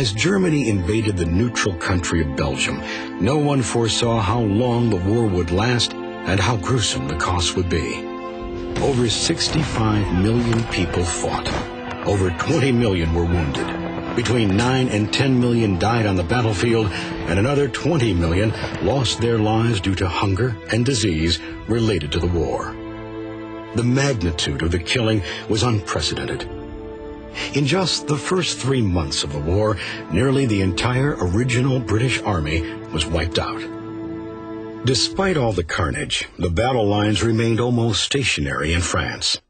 As Germany invaded the neutral country of Belgium, no one foresaw how long the war would last and how gruesome the cost would be. Over 65 million people fought. Over 20 million were wounded. Between 9 and 10 million died on the battlefield, and another 20 million lost their lives due to hunger and disease related to the war. The magnitude of the killing was unprecedented. In just the first 3 months of the war, nearly the entire original British Army was wiped out. Despite all the carnage, the battle lines remained almost stationary in France.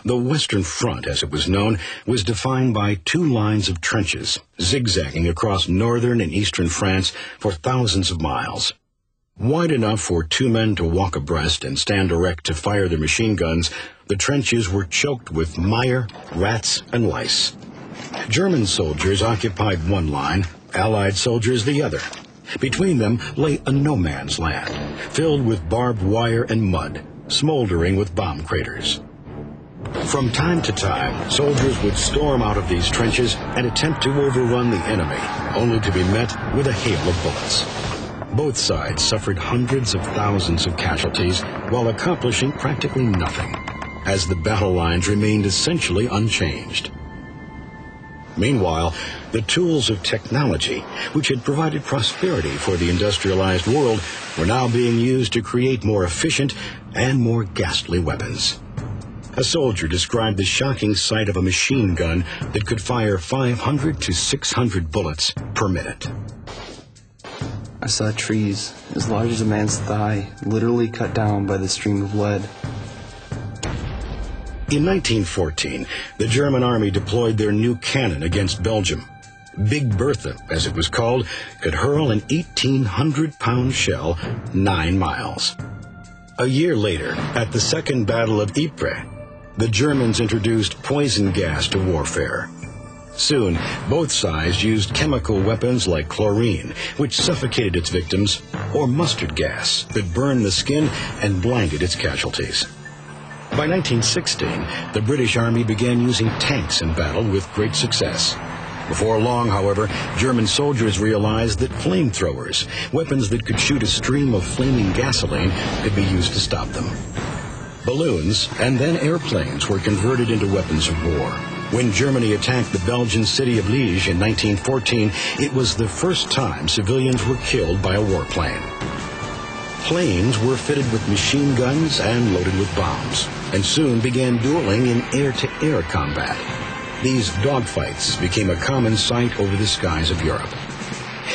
The Western Front, as it was known, was defined by 2 lines of trenches, zigzagging across northern and eastern France for thousands of miles. Wide enough for 2 men to walk abreast and stand erect to fire their machine guns, the trenches were choked with mire, rats, and lice. German soldiers occupied one line, Allied soldiers the other. Between them lay a no-man's land, filled with barbed wire and mud, smoldering with bomb craters. From time to time, soldiers would storm out of these trenches and attempt to overrun the enemy, only to be met with a hail of bullets. Both sides suffered hundreds of thousands of casualties while accomplishing practically nothing, as the battle lines remained essentially unchanged. Meanwhile, the tools of technology, which had provided prosperity for the industrialized world, were now being used to create more efficient and more ghastly weapons. A soldier described the shocking sight of a machine gun that could fire 500 to 600 bullets per minute. I saw trees as large as a man's thigh literally cut down by the stream of lead. In 1914, the German army deployed their new cannon against Belgium. Big Bertha, as it was called, could hurl an 1,800-pound shell 9 miles. A year later, at the Second Battle of Ypres, the Germans introduced poison gas to warfare. Soon, both sides used chemical weapons like chlorine, which suffocated its victims, or mustard gas that burned the skin and blinded its casualties. By 1916, the British Army began using tanks in battle with great success. Before long, however, German soldiers realized that flamethrowers, weapons that could shoot a stream of flaming gasoline, could be used to stop them. Balloons and then airplanes were converted into weapons of war. When Germany attacked the Belgian city of Liege in 1914, it was the first time civilians were killed by a warplane. Planes were fitted with machine guns and loaded with bombs, and soon began dueling in air-to-air combat. These dogfights became a common sight over the skies of Europe.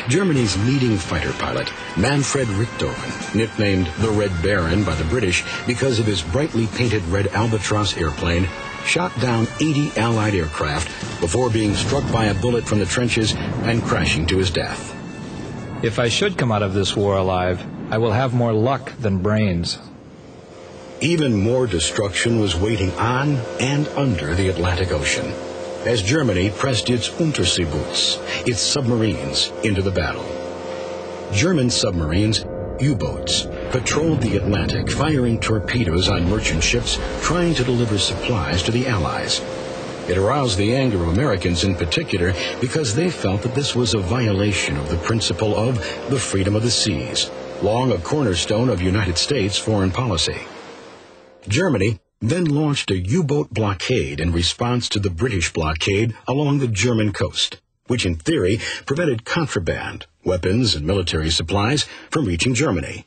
Germany's leading fighter pilot, Manfred Richthofen, nicknamed the Red Baron by the British because of his brightly painted red Albatross airplane, shot down 80 Allied aircraft before being struck by a bullet from the trenches and crashing to his death. If I should come out of this war alive, I will have more luck than brains. Even more destruction was waiting on and under the Atlantic Ocean, as Germany pressed its Unterseeboots, its submarines, into the battle. German submarines, U-boats, patrolled the Atlantic, firing torpedoes on merchant ships trying to deliver supplies to the Allies. It aroused the anger of Americans in particular because they felt that this was a violation of the principle of the freedom of the seas, long a cornerstone of United States foreign policy. Germany then launched a U-boat blockade in response to the British blockade along the German coast, which in theory prevented contraband, weapons, and military supplies from reaching Germany.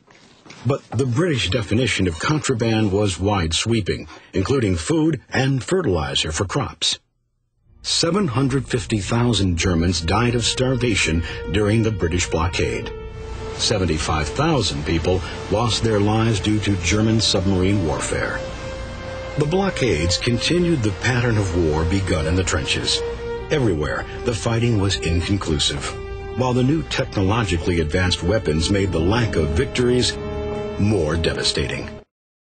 But the British definition of contraband was wide-sweeping, including food and fertilizer for crops. 750,000 Germans died of starvation during the British blockade. 75,000 people lost their lives due to German submarine warfare. The blockades continued the pattern of war begun in the trenches. Everywhere, the fighting was inconclusive, while the new technologically advanced weapons made the lack of victories more devastating.